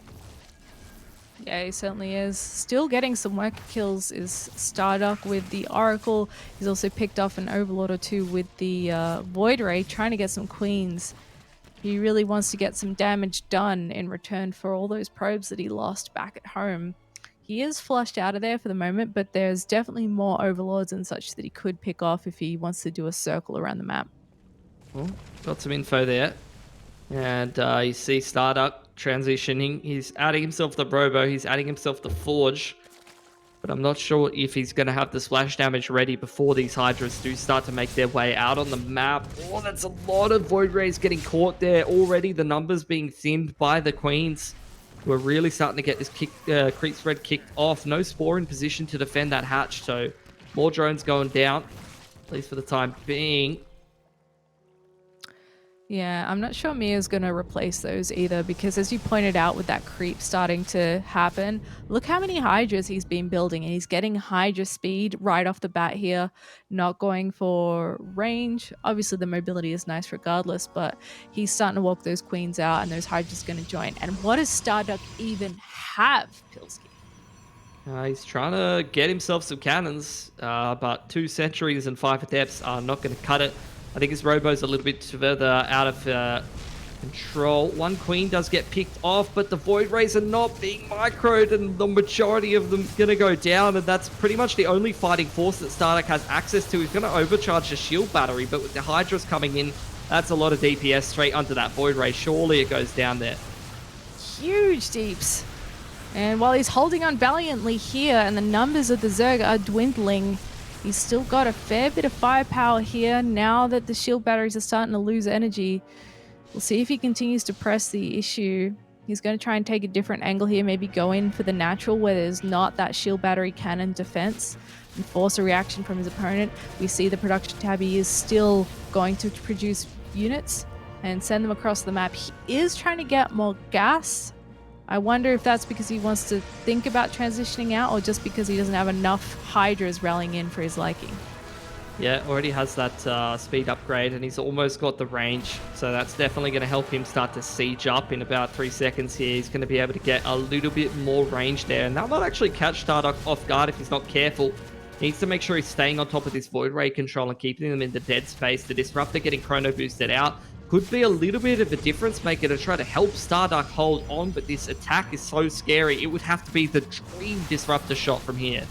Yeah, he certainly is. Still getting some worker kills is StarDuck with the Oracle. He's also picked off an Overlord or two with the Void Ray, trying to get some Queens. He really wants to get some damage done in return for all those probes that he lost back at home. He is flushed out of there for the moment, but there's definitely more Overlords and such that he could pick off if he wants to do a circle around the map. Well, got some info there. And you see StarDuck transitioning. He's adding himself the Robo. He's adding himself the Forge. But I'm not sure if he's going to have the splash damage ready before these Hydras do start to make their way out on the map. Oh, that's a lot of Void Rays getting caught there already. The numbers being thinned by the Queens, who are really starting to get this creep spread kicked off. No Spore in position to defend that hatch, so more drones going down, at least for the time being. Yeah, I'm not sure Mia's going to replace those either because, as you pointed out, with that creep starting to happen, look how many Hydras he's been building, and he's getting Hydra speed right off the bat here, not going for range. Obviously, the mobility is nice regardless, but he's starting to walk those Queens out, and those Hydras going to join. And what does StarDuck even have, Pilsky? He's trying to get himself some cannons, but 2 Sentries and 5 Adepts are not going to cut it. I think his Robo's a little bit further out of control. 1 Queen does get picked off, but the Void Rays are not being microed, and the majority of them going to go down, and that's pretty much the only fighting force that StarDuck has access to. He's going to overcharge the shield battery, but with the Hydras coming in, that's a lot of DPS straight onto that Void Ray. Surely it goes down there. Huge deeps. And while he's holding on valiantly here and the numbers of the Zerg are dwindling, he's still got a fair bit of firepower here now that the shield batteries are starting to lose energy. We'll see if he continues to press the issue. He's going to try and take a different angle here, maybe go in for the natural where there's not that shield battery cannon defense and force a reaction from his opponent. We see the production tab, he is still going to produce units and send them across the map. He is trying to get more gas. I wonder if that's because he wants to think about transitioning out or just because he doesn't have enough Hydras rallying in for his liking. Yeah, already has that speed upgrade, and he's almost got the range, so that's definitely going to help him start to siege up in about 3 seconds here. He's going to be able to get a little bit more range there, and that might actually catch StarDuck off guard if he's not careful. He needs to make sure he's staying on top of this Void Ray control and keeping them in the dead space. The Disruptor getting chrono boosted out could be a little bit of a difference maker to try to help StarDuck hold on, but this attack is so scary. It would have to be the dream Disruptor shot from here.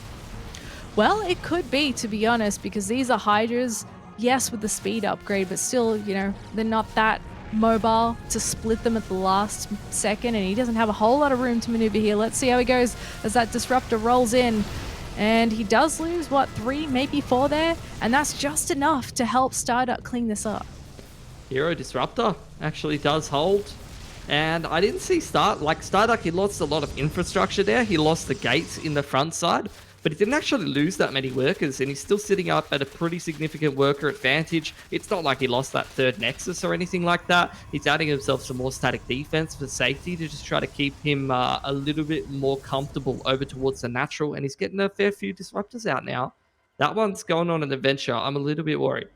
Well, it could be, to be honest, because these are Hydras, yes, with the speed upgrade, but still, you know, they're not that mobile to split them at the last second, and he doesn't have a whole lot of room to maneuver here. Let's see how he goes as that Disruptor rolls in. And he does lose, what, 3, maybe 4 there? And that's just enough to help StarDuck clean this up. Hero Disruptor actually does hold. And I didn't see StarDuck, he lost a lot of infrastructure there. He lost the gates in the front side, but he didn't actually lose that many workers, and he's still sitting up at a pretty significant worker advantage. It's not like he lost that 3rd Nexus or anything like that. He's adding himself some more static defense for safety to just try to keep him a little bit more comfortable over towards the natural, and he's getting a fair few Disruptors out now. That one's going on an adventure. I'm a little bit worried.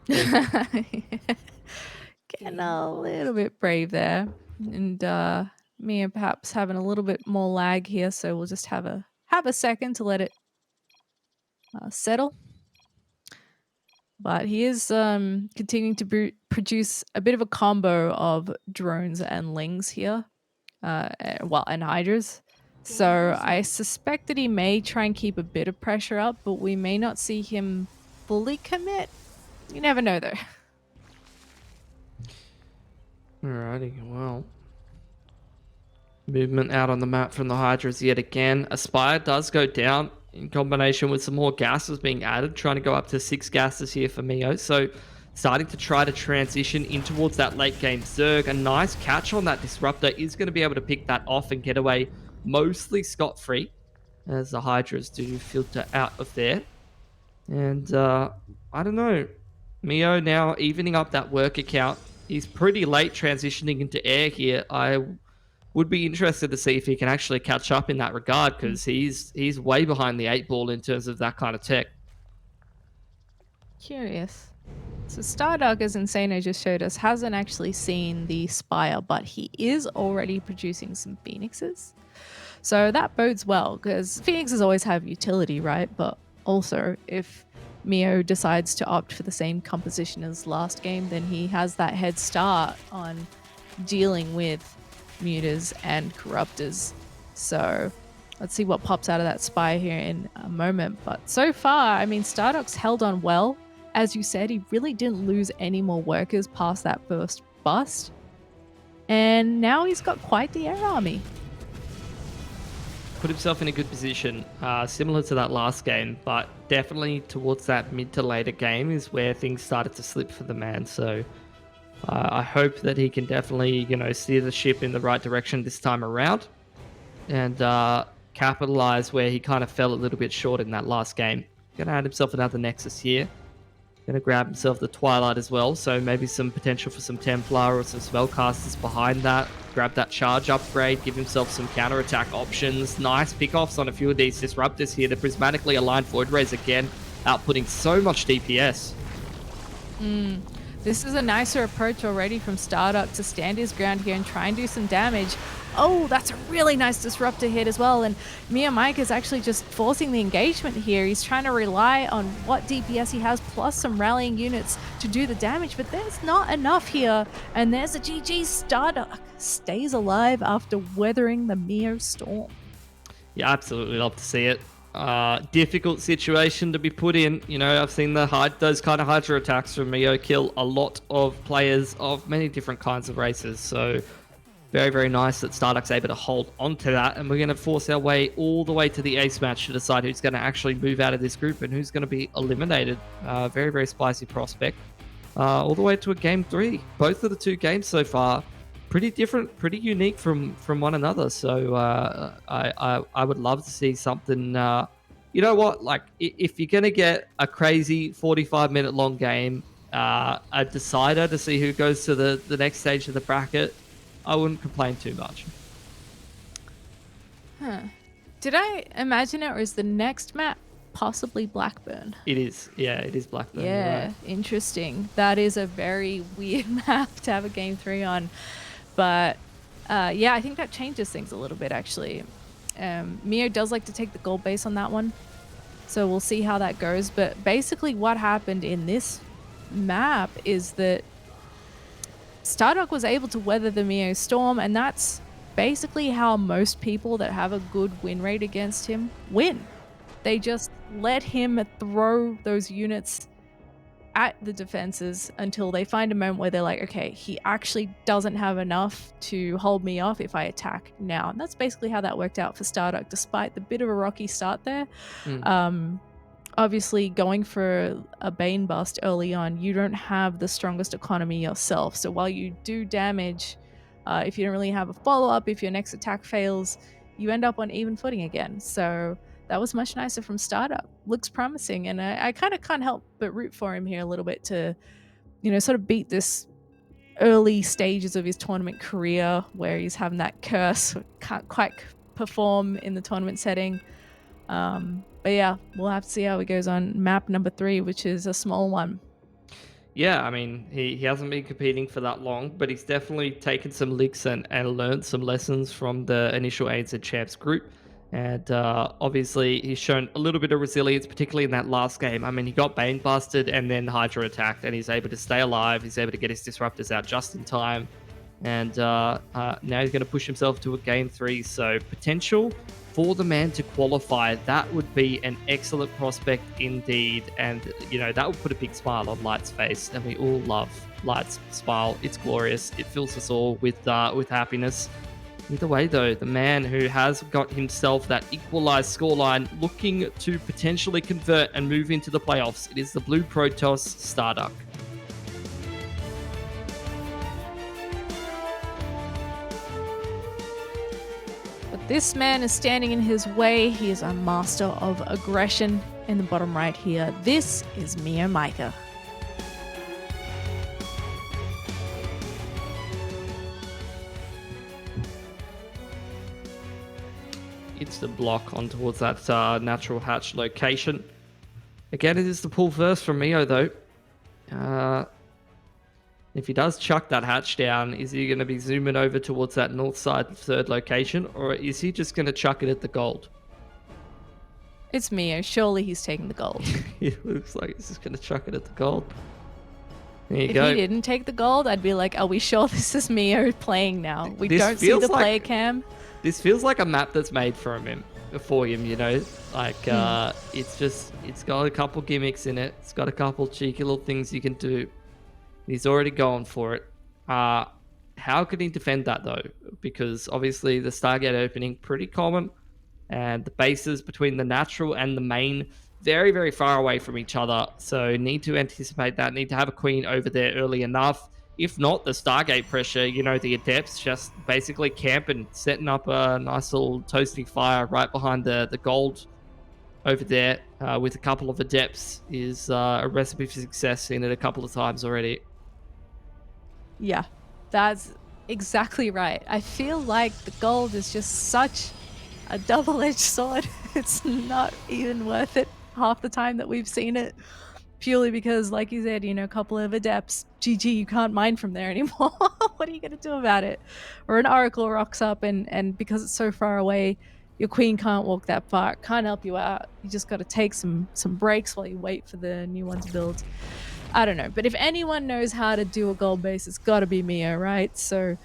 Getting a little bit brave there. And Mia perhaps having a little bit more lag here, so we'll just have a second to let it settle. But he is continuing to produce a bit of a combo of drones and lings here. And Hydras. So I suspect that he may try and keep a bit of pressure up, but we may not see him fully commit. You never know, though. Alrighty, well. Movement out on the map from the Hydras yet again. Aspire does go down in combination with some more gases being added, trying to go up to 6 gases here for Mio. So starting to try to transition in towards that late game Zerg. A nice catch on that Disruptor is going to be able to pick that off and get away mostly scot-free as the Hydras do filter out of there. And I don't know. Mio now evening up that worker count. He's pretty late transitioning into air here. I would be interested to see if he can actually catch up in that regard, because he's way behind the 8 ball in terms of that kind of tech. Curious. So StarDuck, as Insano just showed us, hasn't actually seen the Spire, but he is already producing some Phoenixes. So that bodes well, because Phoenixes always have utility, right? But also, if Mio decides to opt for the same composition as last game, then he has that head start on dealing with Mutas and Corruptors. So let's see what pops out of that Spy here in a moment. But so far, I mean, StarDuck's held on well. As you said, he really didn't lose any more workers past that first bust. And now he's got quite the air army. Put himself in a good position, similar to that last game, but definitely towards that mid to later game is where things started to slip for the man. So I hope that he can definitely, steer the ship in the right direction this time around and capitalize where he kind of fell a little bit short in that last game. Gonna add himself another Nexus here. Gonna grab himself the Twilight as well, so maybe some potential for some Templar or some Spellcasters behind that. Grab that charge upgrade, give himself some counterattack options. Nice pickoffs on a few of these Disruptors here. The prismatically aligned Void Rays again, outputting so much DPS. This is a nicer approach already from StarDuck to stand his ground here and try and do some damage. Oh, that's a really nice Disruptor hit as well. And MeomaikA is actually just forcing the engagement here. He's trying to rely on what DPS he has plus some rallying units to do the damage, but there's not enough here. And there's a GG. StarDuck stays alive after weathering the Meo storm. Yeah, absolutely love to see it. Difficult situation to be put in. You know, I've seen those kind of Hydra attacks from Meo kill a lot of players of many different kinds of races. So very, very nice that StarDuck's able to hold on to that. And we're going to force our way all the way to the ace match to decide who's going to actually move out of this group and who's going to be eliminated. Very, very spicy prospect. All the way to a game 3. Both of the 2 games so far pretty different, pretty unique from one another. So I would love to see something. You know what? Like, if you're gonna get a crazy 45-minute long game, a decider to see who goes to the next stage of the bracket, I wouldn't complain too much. Did I imagine it, or is the next map possibly Blackburn? It is. Yeah, it is Blackburn. Yeah, right. Interesting. That is a very weird map to have a game 3 on. But yeah, I think that changes things a little bit, actually. Meo does like to take the gold base on that one, so we'll see how that goes. But basically what happened in this map is that StarDuck was able to weather the Meo storm, and that's basically how most people that have a good win rate against him win. They just let him throw those units at the defenses until they find a moment where they're like, okay, he actually doesn't have enough to hold me off if I attack now. And that's basically how that worked out for StarDuck, despite the bit of a rocky start there. Obviously, going for a Bane bust early on, you don't have the strongest economy yourself. So while you do damage, if you don't really have a follow-up, if your next attack fails, you end up on even footing again. So that was much nicer from StarDuck. Looks promising, and I kind of can't help but root for him here a little bit to, you know, sort of beat this early stages of his tournament career where he's having that curse, can't quite perform in the tournament setting. But yeah, we'll have to see how it goes on map number 3, which is a small one. Yeah, I mean, he hasn't been competing for that long, but he's definitely taken some licks and learned some lessons from the initial ANZ Champs group. And obviously, he's shown a little bit of resilience, particularly in that last game. I mean, he got Bane busted and then Hydra attacked, and he's able to stay alive. He's able to get his Disruptors out just in time. And now he's going to push himself to a game 3. So potential for the man to qualify, that would be an excellent prospect indeed. And, you know, that would put a big smile on Light's face. And we all love Light's smile. It's glorious. It fills us all with happiness. Either way, though, the man who has got himself that equalized scoreline looking to potentially convert and move into the playoffs, it is the Blue Protoss StarDuck. But this man is standing in his way. He is a master of aggression in the bottom right here. This is MeomaikA. It's the block on towards that natural hatch location. Again, it is the pull first from Meo, though. If he does chuck that hatch down, is he going to be zooming over towards that north side 3rd location, or is he just going to chuck it at the gold? It's Meo. Surely he's taking the gold. It looks like he's just going to chuck it at the gold. There you go. If he didn't take the gold, I'd be like, are we sure this is Meo playing now? We don't see the player cam. This feels like a map that's made for him, you know? Like, it's got a couple gimmicks in it. It's got a couple cheeky little things you can do. He's already going for it. How can he defend that, though? Because, obviously, the Stargate opening, pretty common. And the bases between the natural and the main, very, very far away from each other. So, need to anticipate that. Need to have a queen over there early enough. If not, the Stargate pressure, you know, the Adepts just basically camping, setting up a nice little toasting fire right behind the gold over there with a couple of adepts is a recipe for success. Seen it a couple of times already. Yeah, that's exactly right. I feel like the gold is just such a double-edged sword. It's not even worth it half the time that we've seen it. Purely because, like you said, a couple of adepts, GG, you can't mine from there anymore. What are you going to do about it? Or an oracle rocks up, and because it's so far away, your queen can't walk that far, can't help you out. You just got to take some breaks while you wait for the new one to build. I don't know, but if anyone knows how to do a gold base, it's got to be Mio, right? So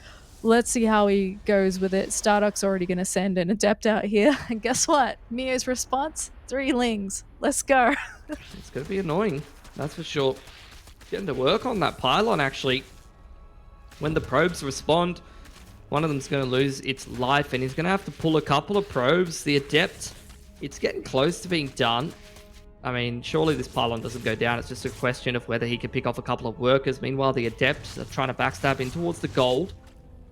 let's see how he goes with it. StarDuck's already going to send an adept out here, and guess what? Mio's response: 3 lings. Let's go. It's going to be annoying, that's for sure. Getting to work on that pylon, actually. When the probes respond, one of them's going to lose its life, and he's going to have to pull a couple of probes. The adept, it's getting close to being done. I mean, surely this pylon doesn't go down. It's just a question of whether he can pick off a couple of workers. Meanwhile, the adepts are trying to backstab in towards the gold,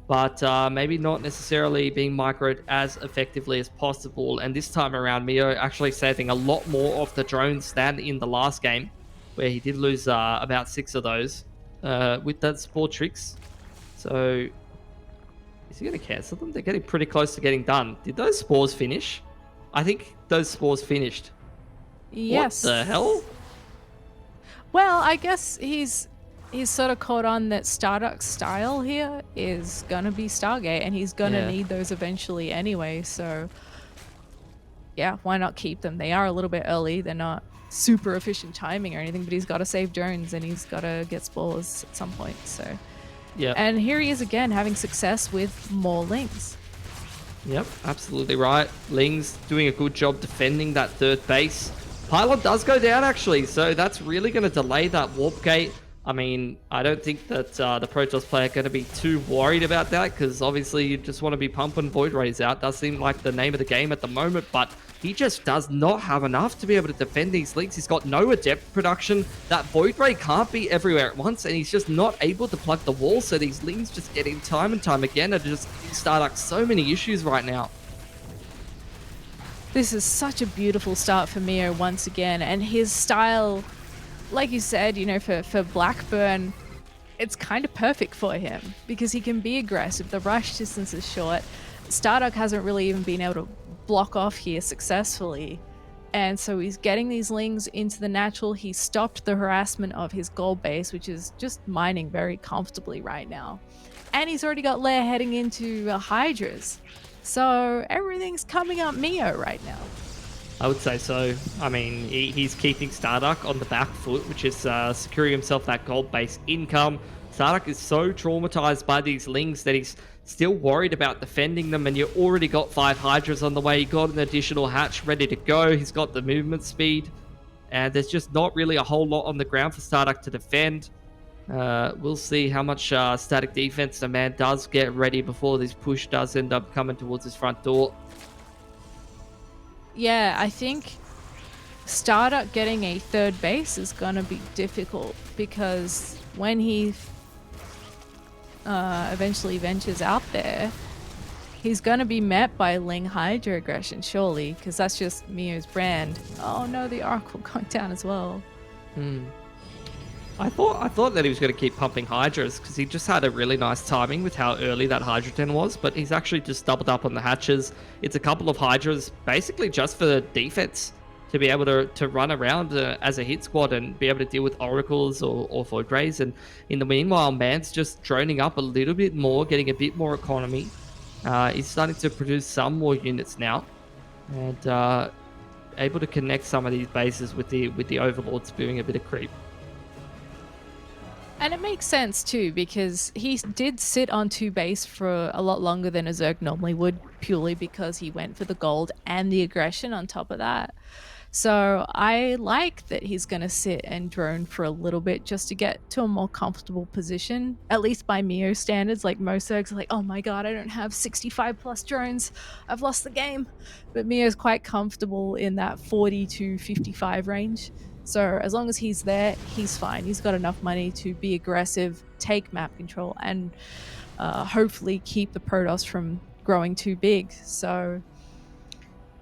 but maybe not necessarily being microed as effectively as possible. And this time around, Mio actually saving a lot more of the drones than in the last game, where he did lose about 6 of those with that spore tricks. So is he going to cancel them? They're getting pretty close to getting done. Did those spores finish? I think those spores finished. Yes. What the hell? Well, I guess he's sort of caught on that StarDuck's style here is gonna be Stargate, and he's gonna need those eventually anyway. So yeah, why not keep them? They are a little bit early. They're not super efficient timing or anything, but he's got to save drones and he's got to get spores at some point. So yeah, and here he is again having success with more lings. Yep, absolutely right. Ling's doing a good job defending that third base. Pylon does go down, actually, so that's really going to delay that warp gate. I mean, I don't think that the Protoss player are going to be too worried about that, because obviously you just want to be pumping Void Rays out. Does seem like the name of the game at the moment, but he just does not have enough to be able to defend these links. He's got no adept production. That Void Ray can't be everywhere at once, and he's just not able to plug the wall, so these links just get in time and time again and just start up so many issues right now. This is such a beautiful start for Mio once again, and his style, like you said, for Blackburn, it's kind of perfect for him because he can be aggressive. The rush distance is short. StarDuck hasn't really even been able to block off here successfully, and so he's getting these lings into the natural. He stopped the harassment of his gold base, which is just mining very comfortably right now, and he's already got Lair heading into Hydras. So everything's coming up Mio right now. I would say so. I mean, he's keeping StarDuck on the back foot, which is securing himself that gold-based income. StarDuck is so traumatized by these lings that he's still worried about defending them, and you already got 5 Hydras on the way. You got an additional hatch ready to go. He's got the movement speed, and there's just not really a whole lot on the ground for StarDuck to defend. We'll see how much static defense the man does get ready before this push does end up coming towards his front door. Yeah, I think StarDuck getting a third base is going to be difficult because when he eventually ventures out there, he's going to be met by Ling Hydra aggression, surely, because that's just Mio's brand. Oh no, the Oracle going down as well. I thought that he was going to keep pumping Hydras because he just had a really nice timing with how early that Hydra 10 was, but he's actually just doubled up on the hatches. It's a couple of Hydras basically just for the defense to be able to run around as a hit squad and be able to deal with Oracles or Void Rays. And in the meanwhile, Man's just droning up a little bit more, getting a bit more economy. He's starting to produce some more units now and able to connect some of these bases with the Overlords doing a bit of creep. And it makes sense too, because he did sit on 2 base for a lot longer than a Zerg normally would, purely because he went for the gold and the aggression on top of that. So I like that he's going to sit and drone for a little bit just to get to a more comfortable position, at least by Mio standards. Like most Zergs are like, oh my god, I don't have 65 plus drones, I've lost the game. But Mio's quite comfortable in that 40 to 55 range. So as long as he's there, he's fine. He's got enough money to be aggressive, take map control, and hopefully keep the Protoss from growing too big. So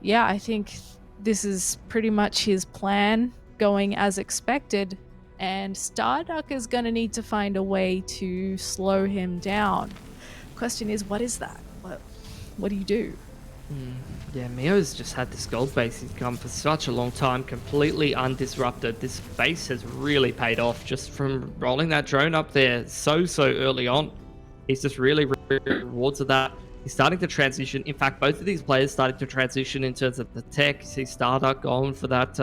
yeah, I think this is pretty much his plan going as expected, and StarDuck is going to need to find a way to slow him down. Question is, what is that? What do you do? Yeah, Mio's just had this gold base he's come for such a long time, completely undisrupted. This base has really paid off just from rolling that drone up there so early on. He's just really rewards of that. He's starting to transition. In fact, both of these players starting to transition in terms of the tech. You see StarDuck going for that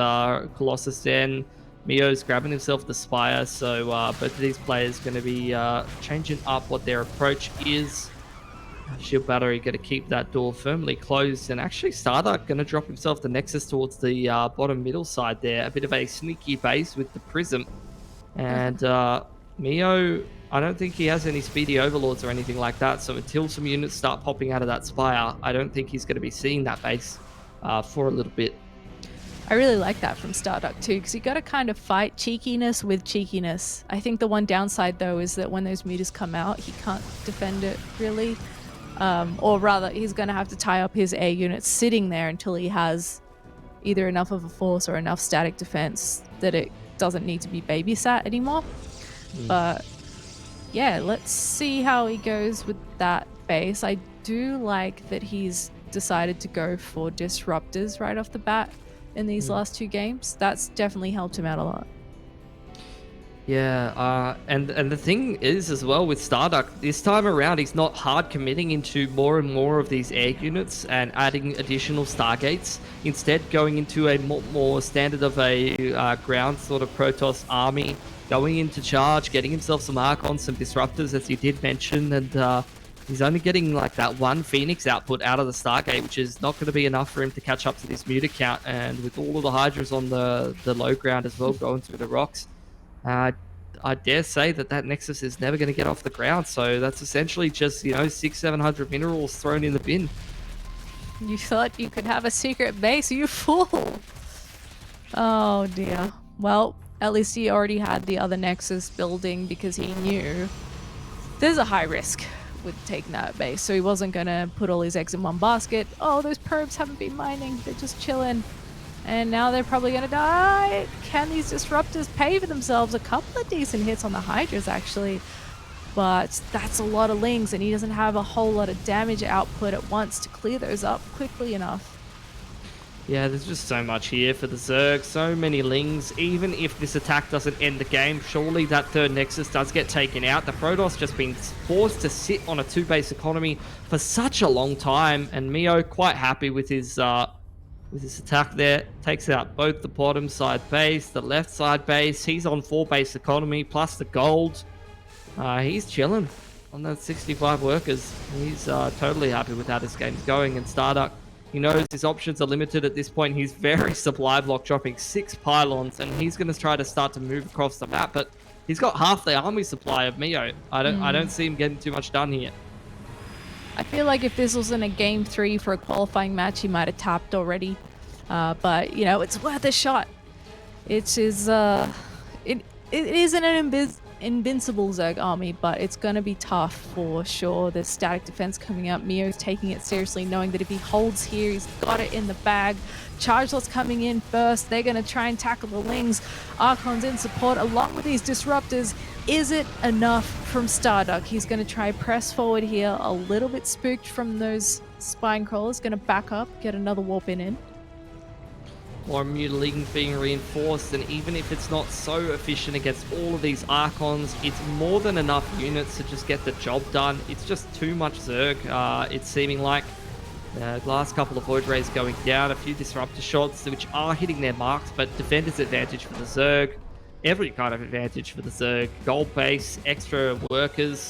Colossus Den. Mio's grabbing himself the Spire. So both of these players going to be changing up what their approach is. Shield battery going to keep that door firmly closed, and actually StarDuck going to drop himself the Nexus towards the bottom middle side there. A bit of a sneaky base with the Prism. And Mio, I don't think he has any speedy overlords or anything like that, so until some units start popping out of that Spire, I don't think he's going to be seeing that base for a little bit. I really like that from StarDuck too, because you got to kind of fight cheekiness with cheekiness. I think the one downside though is that when those mutas come out, he can't defend it really. Or rather, he's going to have to tie up his air units sitting there until he has either enough of a force or enough static defense that it doesn't need to be babysat anymore. But yeah, let's see how he goes with that base. I do like that he's decided to go for disruptors right off the bat in these last two games. That's definitely helped him out a lot. Yeah, and the thing is as well with StarDuck, this time around he's not hard committing into more and more of these air units and adding additional Stargates. Instead, going into a more standard of a ground sort of Protoss army, going into charge, getting himself some Archons, some Disruptors, as you did mention, and he's only getting like that one Phoenix output out of the Stargate, which is not going to be enough for him to catch up to this muta count. And with all of the Hydras on the low ground as well, going through the rocks, I dare say that Nexus is never going to get off the ground. So that's essentially just, 600-700 minerals thrown in the bin. You thought you could have a secret base, you fool! Oh dear. Well, at least he already had the other Nexus building because he knew there's a high risk with taking that base. So he wasn't going to put all his eggs in one basket. Oh, those probes haven't been mining. They're just chilling. And now they're probably going to die. Can these disruptors pay for themselves? A couple of decent hits on the Hydras, actually. But that's a lot of Lings, and he doesn't have a whole lot of damage output at once to clear those up quickly enough. Yeah, there's just so much here for the Zerg. So many Lings. Even if this attack doesn't end the game, surely that third Nexus does get taken out. The Protoss just been forced to sit on a two-base economy for such a long time. And Mio quite happy with his attack there. Takes out both the bottom side base, the left side base. He's on 4-base economy plus the gold. He's chilling on those 65 workers. He's totally happy with how this game's going. And StarDuck, he knows his options are limited at this point. He's very supply block, dropping 6 pylons, and he's going to try to start to move across the map. But he's got half the army supply of Mio. I don't see him getting too much done here. I feel like if this was in a game 3 for a qualifying match, he might have tapped already. But it's worth a shot. It is it isn't an invincible Zerg army, but it's going to be tough for sure. There's static defense coming up. Mio's taking it seriously, knowing that if he holds here, he's got it in the bag. Chargelot's coming in first. They're going to try and tackle the Lings. Archon's in support along with these disruptors. Is it enough from StarDuck? He's going to try press forward here. A little bit spooked from those spine crawlers. Going to back up, get another warp in. More mutilating being reinforced, and even if it's not so efficient against all of these Archons, it's more than enough units to just get the job done. It's just too much Zerg. It's seeming like the last couple of Void Rays going down, a few Disruptor shots which are hitting their marks, but Defender's advantage for the Zerg. Every kind of advantage for the Zerg. Gold base, extra workers,